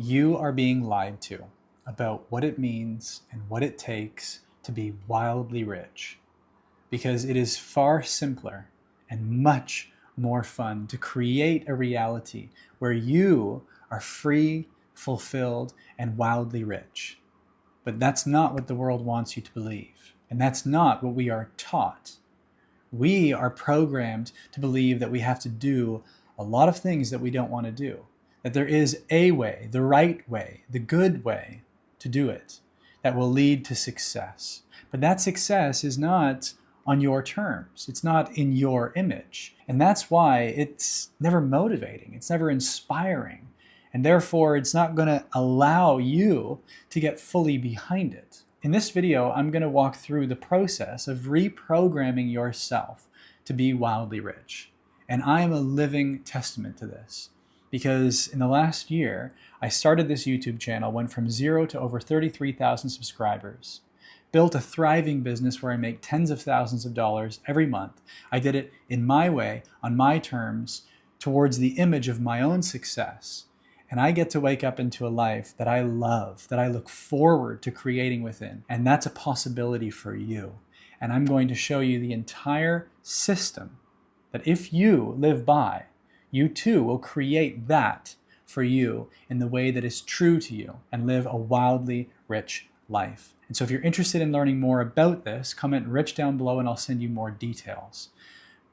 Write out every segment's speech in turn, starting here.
You are being lied to about what it means and what it takes to be wildly rich, because it is far simpler and much more fun to create a reality where you are free, fulfilled, and wildly rich. But that's not what the world wants you to believe, and that's not what we are taught. We are programmed to believe that we have to do a lot of things that we don't want to do, that there is a way, the right way, the good way to do it that will lead to success. But that success is not on your terms. It's not in your image. And that's why it's never motivating. It's never inspiring. And therefore, it's not going to allow you to get fully behind it. In this video, I'm going to walk through the process of reprogramming yourself to be wildly rich. And I am a living testament to this, because in the last year, I started this YouTube channel, went from 0 to over 33,000 subscribers, built a thriving business where I make tens of thousands of dollars every month. I did it in my way, on my terms, towards the image of my own success. And I get to wake up into a life that I love, that I look forward to creating within. And that's a possibility for you. And I'm going to show you the entire system that if you live by, you too will create that for you in the way that is true to you and live a wildly rich life. And so if you're interested in learning more about this, comment rich down below and I'll send you more details.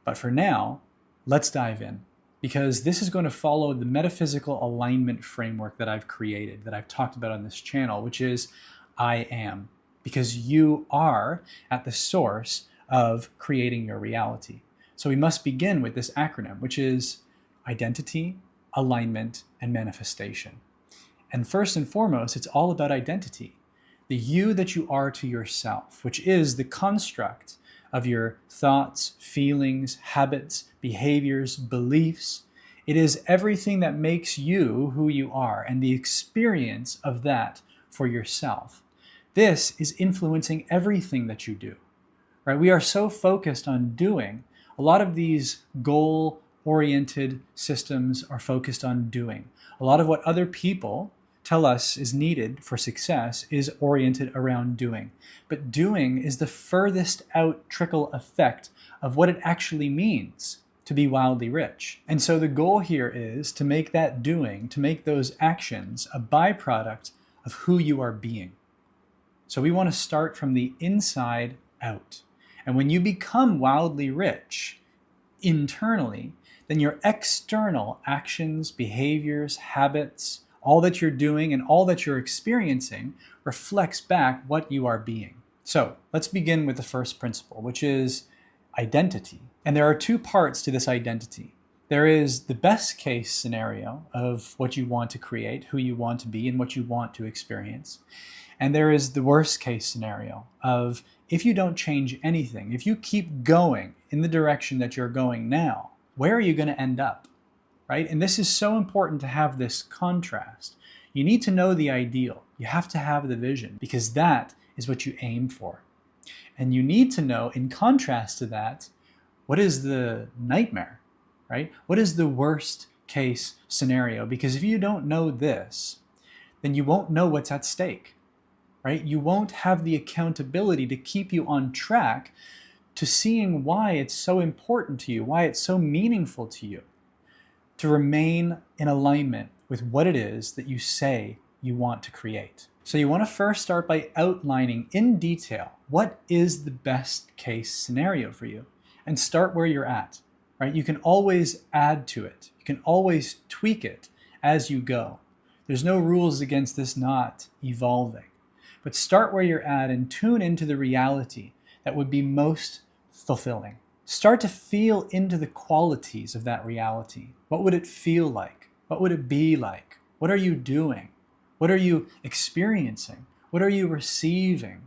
But for now, let's dive in, because this is going to follow the metaphysical alignment framework that I've created, that I've talked about on this channel, which is I am, because you are at the source of creating your reality. So we must begin with this acronym, which is identity, alignment, and manifestation. And first and foremost, it's all about identity. The you that you are to yourself, which is the construct of your thoughts, feelings, habits, behaviors, beliefs. It is everything that makes you who you are and the experience of that for yourself. This is influencing everything that you do, right? We are so focused on doing. A lot of these goal-oriented systems are focused on doing. A lot of what other people tell us is needed for success is oriented around doing. But doing is the furthest out trickle effect of what it actually means to be wildly rich. And so the goal here is to make that doing, to make those actions a byproduct of who you are being. So we want to start from the inside out. And when you become wildly rich internally, then your external actions, behaviors, habits, all that you're doing and all that you're experiencing reflects back what you are being. So let's begin with the first principle, which is identity. And there are two parts to this identity. There is the best case scenario of what you want to create, who you want to be, and what you want to experience. And there is the worst case scenario of if you don't change anything, if you keep going in the direction that you're going now, where are you going to end up? Right? And this is so important to have this contrast. You need to know the ideal. You have to have the vision, because that is what you aim for. And you need to know, in contrast to that, what is the nightmare, right? What is the worst case scenario? Because if you don't know this, then you won't know what's at stake, right? You won't have the accountability to keep you on track to seeing why it's so important to you, why it's so meaningful to you, to remain in alignment with what it is that you say you want to create. So you want to first start by outlining in detail what is the best case scenario for you, and start where you're at, right? You can always add to it. You can always tweak it as you go. There's no rules against this not evolving. But start where you're at and tune into the reality that would be most fulfilling. Start to feel into the qualities of that reality. What would it feel like? What would it be like? What are you doing? What are you experiencing? What are you receiving?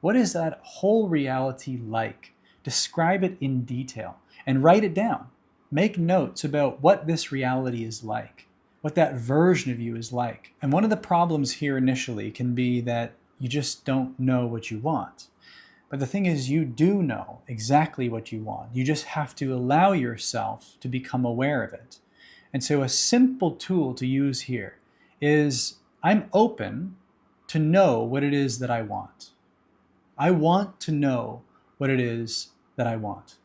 What is that whole reality like? Describe it in detail and write it down. Make notes about what this reality is like, what that version of you is like. And one of the problems here initially can be that you just don't know what you want. But the thing is, you do know exactly what you want. You just have to allow yourself to become aware of it. And so a simple tool to use here is I'm open to know what it is that I want. I want to know what it is that I want.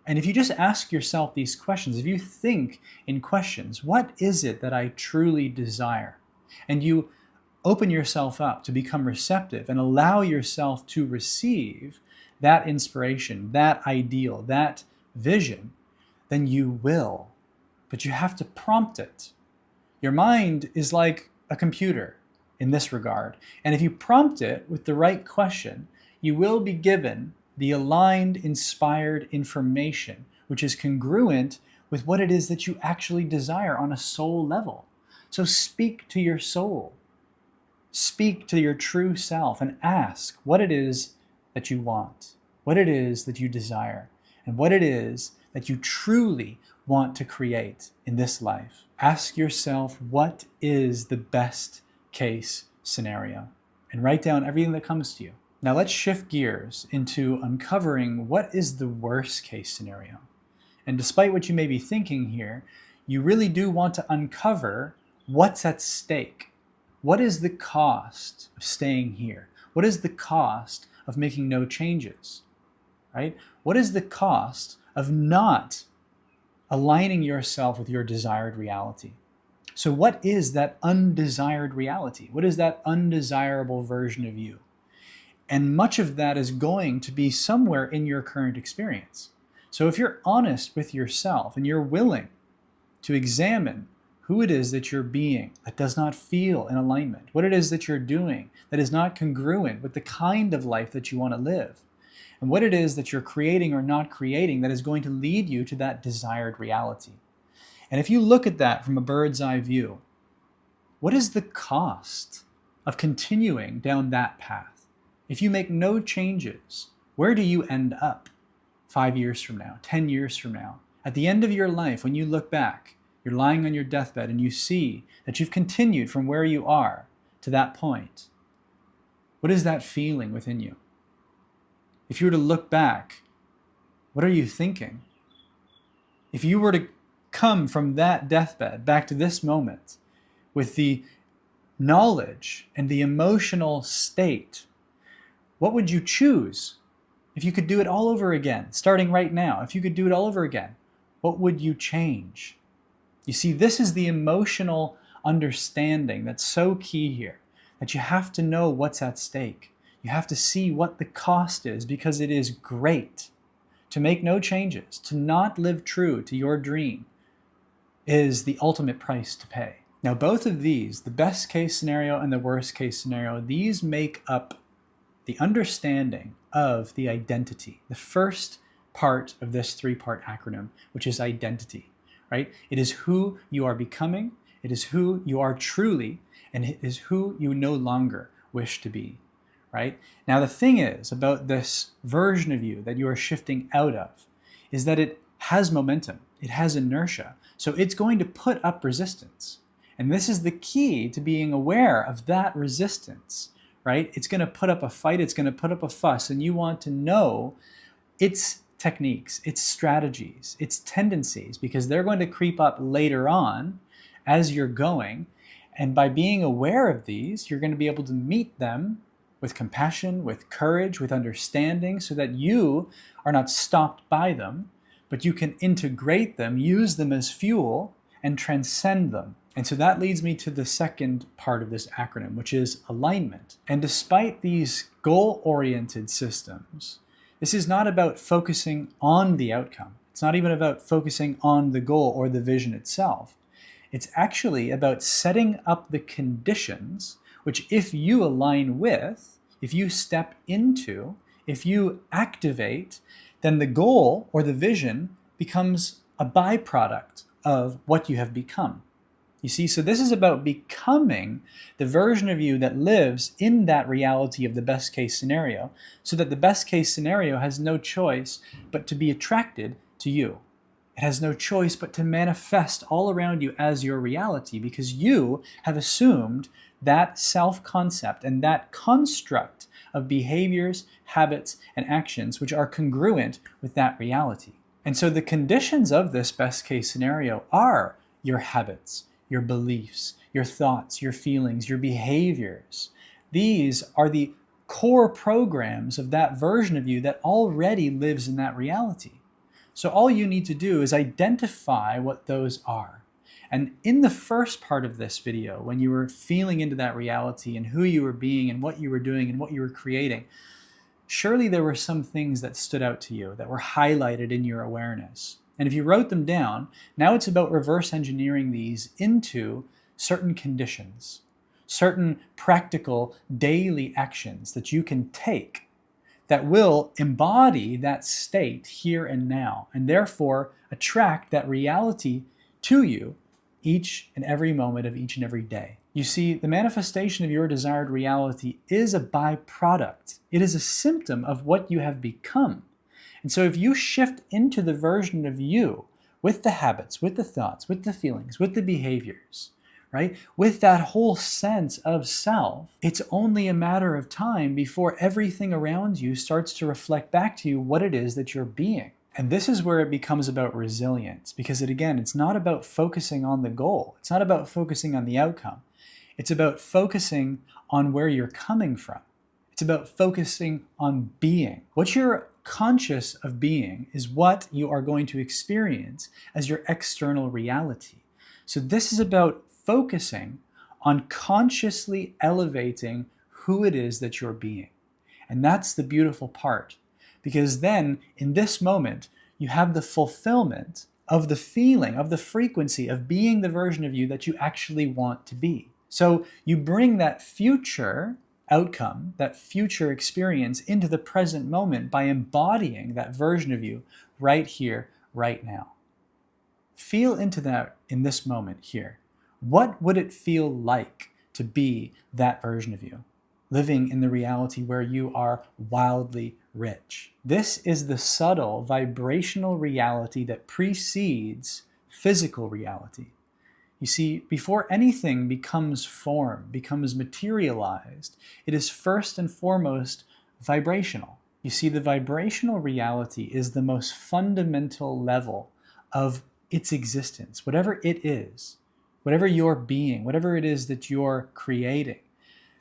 And if you just ask yourself these questions, if you think in questions, what is it that I truly desire? And you open yourself up to become receptive and allow yourself to receive that inspiration, that ideal, that vision, then you will. But you have to prompt it. Your mind is like a computer in this regard. And if you prompt it with the right question, you will be given the aligned, inspired information, which is congruent with what it is that you actually desire on a soul level. So speak to your soul. Speak to your true self and ask what it is that you want, what it is that you desire, and what it is that you truly want to create in this life. Ask yourself, what is the best case scenario? And write down everything that comes to you. Now let's shift gears into uncovering what is the worst case scenario. And despite what you may be thinking here, you really do want to uncover what's at stake. What is the cost of staying here? What is the cost of making no changes? Right? What is the cost of not aligning yourself with your desired reality? So what is that undesired reality? What is that undesirable version of you? And much of that is going to be somewhere in your current experience. So if you're honest with yourself and you're willing to examine who it is that you're being that does not feel in alignment, what it is that you're doing that is not congruent with the kind of life that you want to live, and what it is that you're creating or not creating that is going to lead you to that desired reality. And if you look at that from a bird's eye view, what is the cost of continuing down that path? If you make no changes, where do you end up 5 years from now, 10 years from now? At the end of your life, when you look back, you're lying on your deathbed and you see that you've continued from where you are to that point. What is that feeling within you? If you were to look back, what are you thinking? If you were to come from that deathbed back to this moment with the knowledge and the emotional state, what would you choose? If you could do it all over again, starting right now, if you could do it all over again, what would you change? You see, this is the emotional understanding that's so key here, that you have to know what's at stake. You have to see what the cost is, because it is great to make no changes, to not live true to your dream is the ultimate price to pay. Now, both of these, the best case scenario and the worst case scenario, these make up the understanding of the identity, the first part of this three-part acronym, which is identity, right? It is who you are becoming, it is who you are truly, and it is who you no longer wish to be, right? Now, the thing is about this version of you that you are shifting out of is that it has momentum, it has inertia, so it's going to put up resistance. And this is the key to being aware of that resistance, right? It's going to put up a fight, it's going to put up a fuss, and you want to know its techniques, its strategies, its tendencies, because they're going to creep up later on as you're going. And by being aware of these, you're going to be able to meet them with compassion, with courage, with understanding, so that you are not stopped by them, but you can integrate them, use them as fuel, and transcend them. And so that leads me to the second part of this acronym, which is alignment. And despite these goal-oriented systems, this is not about focusing on the outcome. It's not even about focusing on the goal or the vision itself. It's actually about setting up the conditions which, if you align with, if you step into, if you activate, then the goal or the vision becomes a byproduct of what you have become. You see, so this is about becoming the version of you that lives in that reality of the best case scenario, so that the best case scenario has no choice but to be attracted to you. It has no choice but to manifest all around you as your reality, because you have assumed that self-concept and that construct of behaviors, habits, and actions which are congruent with that reality. And so the conditions of this best case scenario are your habits, your beliefs, your thoughts, your feelings, your behaviors. These are the core programs of that version of you that already lives in that reality. So all you need to do is identify what those are. And in the first part of this video, when you were feeling into that reality and who you were being and what you were doing and what you were creating, surely there were some things that stood out to you, that were highlighted in your awareness. And if you wrote them down, now it's about reverse engineering these into certain conditions, certain practical daily actions that you can take that will embody that state here and now, and therefore attract that reality to you each and every moment of each and every day. You see, the manifestation of your desired reality is a byproduct. It is a symptom of what you have become. And so if you shift into the version of you with the habits, with the thoughts, with the feelings, with the behaviors, right? With that whole sense of self, it's only a matter of time before everything around you starts to reflect back to you what it is that you're being. And this is where it becomes about resilience, because it's not about focusing on the goal. It's not about focusing on the outcome. It's about focusing on where you're coming from. It's about focusing on being. What you're conscious of being is what you are going to experience as your external reality. So this is about focusing on consciously elevating who it is that you're being. And that's the beautiful part. Because then, in this moment, you have the fulfillment of the feeling, of the frequency of being the version of you that you actually want to be. So you bring that future outcome, that future experience into the present moment by embodying that version of you right here, right now. Feel into that in this moment here. What would it feel like to be that version of you, living in the reality where you are wildly rich? This is the subtle vibrational reality that precedes physical reality. You see, before anything becomes form, becomes materialized, it is first and foremost vibrational. You see, the vibrational reality is the most fundamental level of its existence, whatever it is, whatever you're being, whatever it is that you're creating.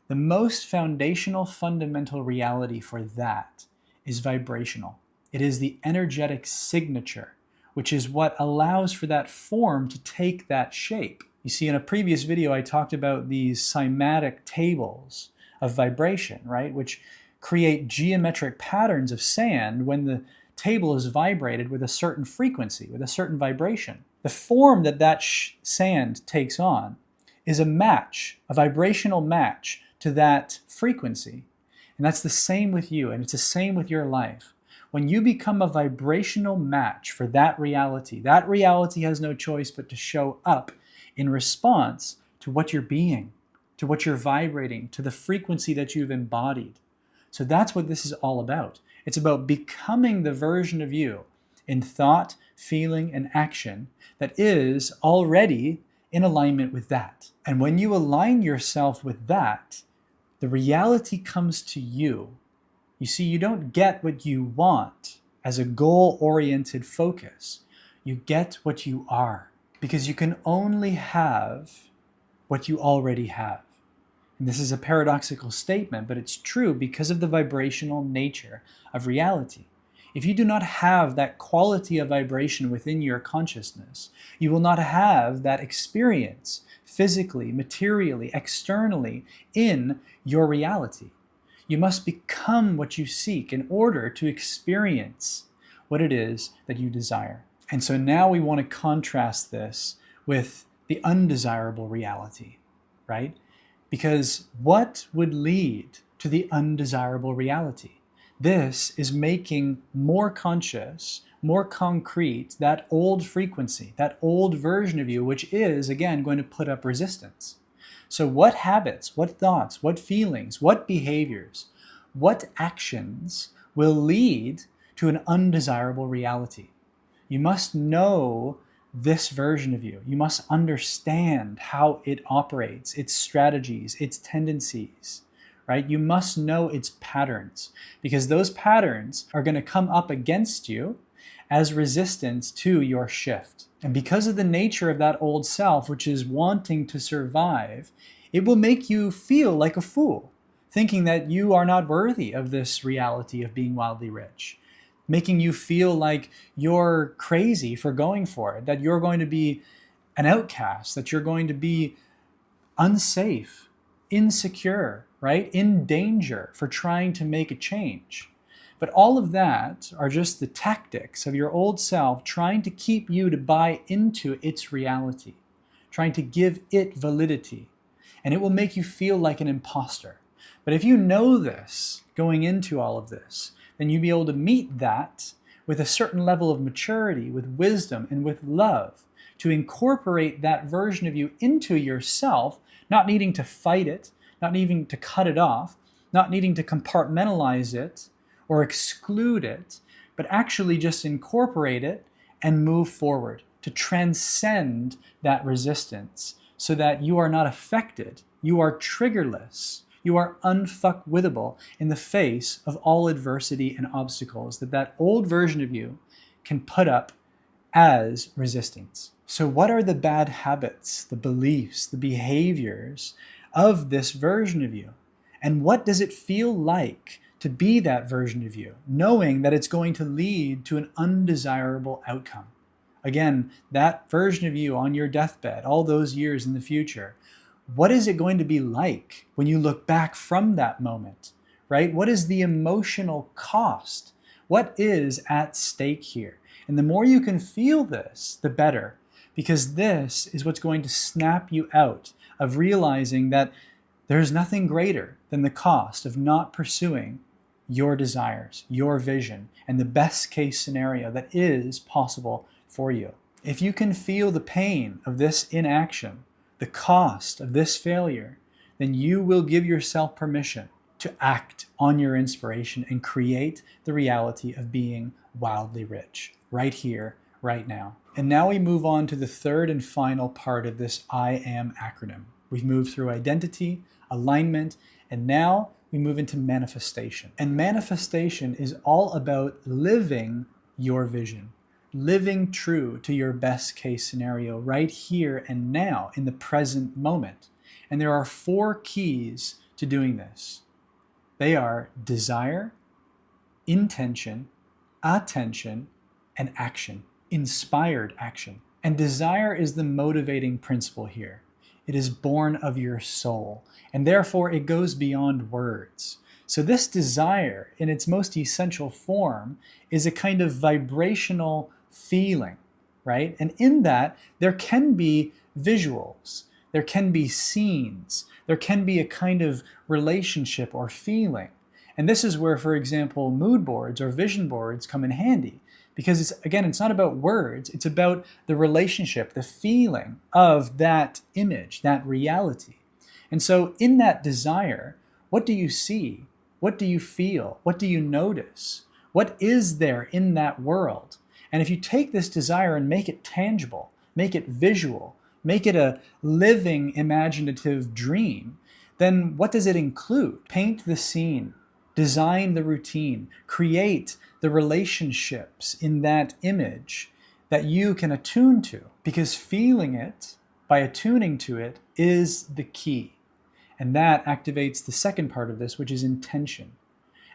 The most foundational, fundamental reality for that is vibrational. It is the energetic signature, which is what allows for that form to take that shape. You see, in a previous video, I talked about these cymatic tables of vibration, right? Which create geometric patterns of sand when the table is vibrated with a certain frequency, with a certain vibration. The form that sand takes on is a match, a vibrational match to that frequency. And that's the same with you, and it's the same with your life. When you become a vibrational match for that reality has no choice but to show up in response to what you're being, to what you're vibrating, to the frequency that you've embodied. So that's what this is all about. It's about becoming the version of you in thought, feeling, and action that is already in alignment with that. And when you align yourself with that, the reality comes to you. You see, you don't get what you want as a goal-oriented focus. You get what you are, because you can only have what you already have. And this is a paradoxical statement, but it's true because of the vibrational nature of reality. If you do not have that quality of vibration within your consciousness, you will not have that experience physically, materially, externally in your reality. You must become what you seek in order to experience what it is that you desire. And so now we want to contrast this with the undesirable reality, right? Because what would lead to the undesirable reality? This is making more conscious, more concrete, that old frequency, that old version of you, which is, again, going to put up resistance. So what habits, what thoughts, what feelings, what behaviors, what actions will lead to an undesirable reality? You must know this version of you. You must understand how it operates, its strategies, its tendencies, right? You must know its patterns, because those patterns are going to come up against you as resistance to your shift. And because of the nature of that old self, which is wanting to survive, it will make you feel like a fool, thinking that you are not worthy of this reality of being wildly rich, making you feel like you're crazy for going for it, that you're going to be an outcast, that you're going to be unsafe, insecure, right? In danger for trying to make a change. But all of that are just the tactics of your old self trying to keep you to buy into its reality, trying to give it validity. And it will make you feel like an imposter. But if you know this going into all of this, then you'll be able to meet that with a certain level of maturity, with wisdom, and with love, to incorporate that version of you into yourself, not needing to fight it, not needing to cut it off, not needing to compartmentalize it or exclude it, but actually just incorporate it and move forward to transcend that resistance so that you are not affected, you are triggerless, you are unfuckwithable in the face of all adversity and obstacles that old version of you can put up as resistance. So what are the bad habits, the beliefs, the behaviors of this version of you? And what does it feel like to be that version of you, knowing that it's going to lead to an undesirable outcome? Again, that version of you on your deathbed, all those years in the future, what is it going to be like when you look back from that moment, right? What is the emotional cost? What is at stake here? And the more you can feel this, the better, because this is what's going to snap you out of realizing that there's nothing greater than the cost of not pursuing your desires, your vision, and the best case scenario that is possible for you. If you can feel the pain of this inaction, the cost of this failure, then you will give yourself permission to act on your inspiration and create the reality of being wildly rich, right here, right now. And now we move on to the third and final part of this I AM acronym. We've moved through identity, alignment, and now we move into manifestation. And manifestation is all about living your vision, living true to your best case scenario right here and now in the present moment. And there are 4 keys to doing this. They are desire, intention, attention, and action, inspired action. And desire is the motivating principle here. It is born of your soul, and therefore it goes beyond words. So this desire, in its most essential form, is a kind of vibrational feeling, right? And in that, there can be visuals, there can be scenes, there can be a kind of relationship or feeling. And this is where, for example, mood boards or vision boards come in handy. Because it's not about words, it's about the relationship, the feeling of that image, that reality. And so in that desire, what do you see? What do you feel? What do you notice? What is there in that world? And if you take this desire and make it tangible, make it visual, make it a living, imaginative dream, then what does it include? Paint the scene, design the routine, create the relationships in that image that you can attune to, because feeling it by attuning to it is the key. And that activates the second part of this, which is intention.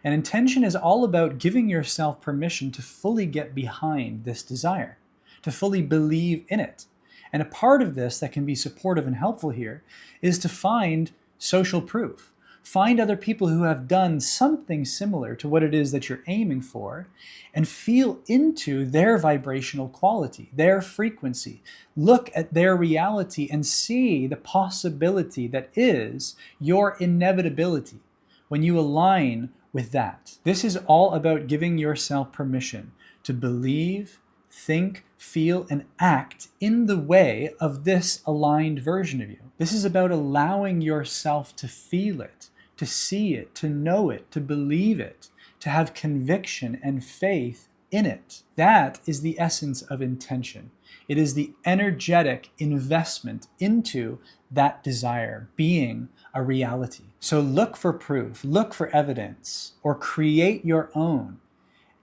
And intention is all about giving yourself permission to fully get behind this desire, to fully believe in it. And a part of this that can be supportive and helpful here is to find social proof. Find other people who have done something similar to what it is that you're aiming for and feel into their vibrational quality, their frequency. Look at their reality and see the possibility that is your inevitability when you align with that. This is all about giving yourself permission to believe, think, feel, and act in the way of this aligned version of you. This is about allowing yourself to feel it, to see it, to know it, to believe it, to have conviction and faith in it. That is the essence of intention. It is the energetic investment into that desire being a reality. So look for proof, look for evidence, or create your own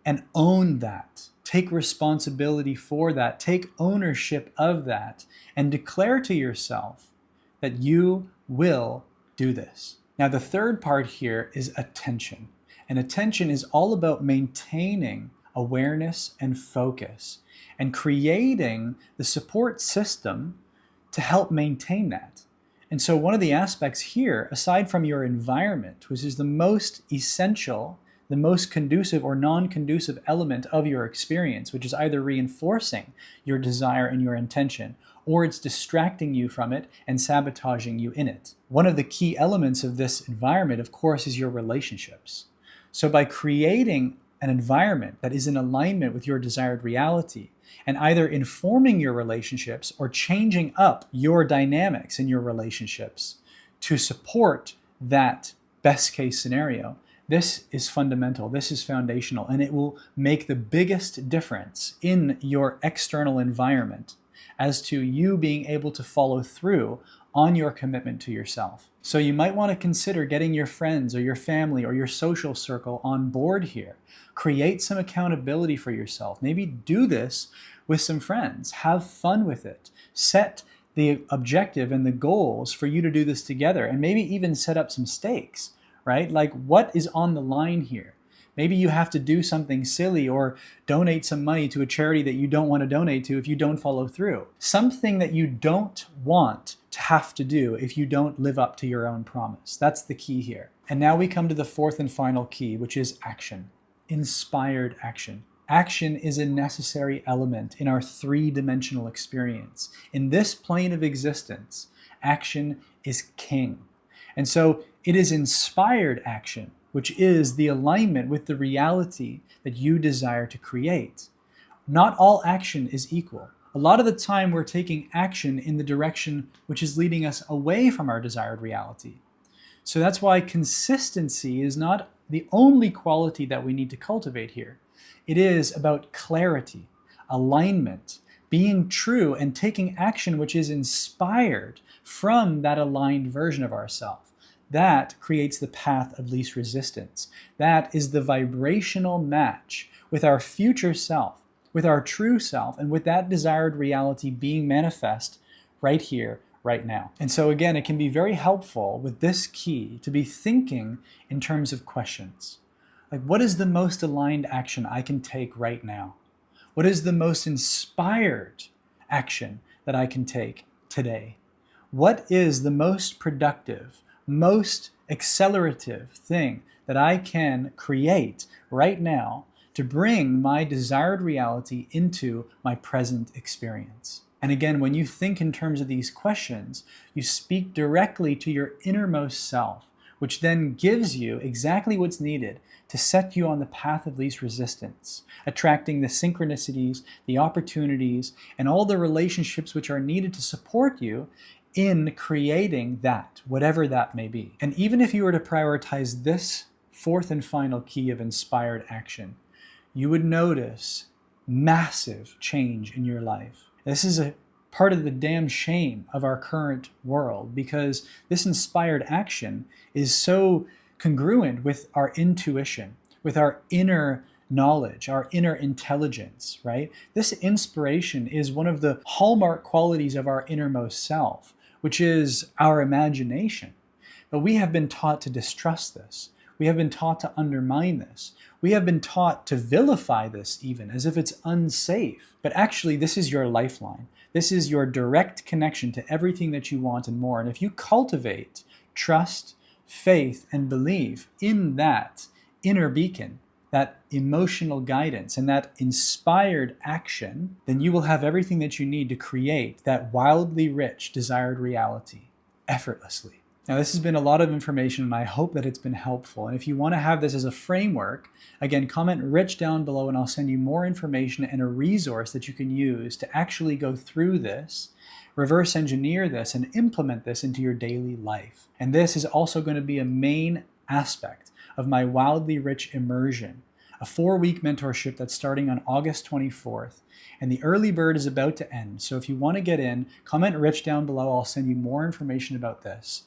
and own that. take responsibility for that, take ownership of that, and declare to yourself that you will do this. Now, the third part here is attention. And attention is all about maintaining awareness and focus and creating the support system to help maintain that. And so one of the aspects here, aside from your environment, which is the most essential, the most conducive or non-conducive element of your experience, which is either reinforcing your desire and your intention, or it's distracting you from it and sabotaging you in it. One of the key elements of this environment, of course, is your relationships. So by creating an environment that is in alignment with your desired reality, and either informing your relationships or changing up your dynamics in your relationships to support that best case scenario, this is fundamental, this is foundational, and it will make the biggest difference in your external environment as to you being able to follow through on your commitment to yourself. So you might want to consider getting your friends or your family or your social circle on board here. Create some accountability for yourself. Maybe do this with some friends. Have fun with it. Set the objective and the goals for you to do this together, and maybe even set up some stakes, right? Like, what is on the line here? Maybe you have to do something silly or donate some money to a charity that you don't want to donate to if you don't follow through. Something that you don't want to have to do if you don't live up to your own promise. That's the key here. And now we come to the fourth and final key, which is action. Inspired action. Action is a necessary element in our three-dimensional experience. In this plane of existence, action is king. And so it is inspired action, which is the alignment with the reality that you desire to create. Not all action is equal. A lot of the time we're taking action in the direction which is leading us away from our desired reality. So that's why consistency is not the only quality that we need to cultivate here. It is about clarity, alignment, being true and taking action which is inspired from that aligned version of ourselves. That creates the path of least resistance. That is the vibrational match with our future self, with our true self, and with that desired reality being manifest right here, right now. And so again, it can be very helpful with this key to be thinking in terms of questions. Like, what is the most aligned action I can take right now? What is the most inspired action that I can take today? What is the most productive, most accelerative thing that I can create right now to bring my desired reality into my present experience? And again, when you think in terms of these questions, you speak directly to your innermost self, which then gives you exactly what's needed to set you on the path of least resistance, attracting the synchronicities, the opportunities, and all the relationships which are needed to support you in creating that, whatever that may be. And even if you were to prioritize this fourth and final key of inspired action, you would notice massive change in your life. This is a part of the damn shame of our current world, because this inspired action is so congruent with our intuition, with our inner knowledge, our inner intelligence, right? This inspiration is one of the hallmark qualities of our innermost self, which is our imagination. But we have been taught to distrust this. We have been taught to undermine this. We have been taught to vilify this even, as if it's unsafe. But actually, this is your lifeline. This is your direct connection to everything that you want and more. And if you cultivate trust, faith, and belief in that inner beacon, that emotional guidance, and that inspired action, then you will have everything that you need to create that wildly rich desired reality effortlessly. Now, this has been a lot of information, and I hope that it's been helpful. And if you want to have this as a framework, again, comment rich down below and I'll send you more information and a resource that you can use to actually go through this, reverse engineer this, and implement this into your daily life. And this is also going to be a main aspect of my Wildly Rich Immersion, a 4-week mentorship that's starting on August 24th. And the early bird is about to end. So if you want to get in, comment rich down below. I'll send you more information about this.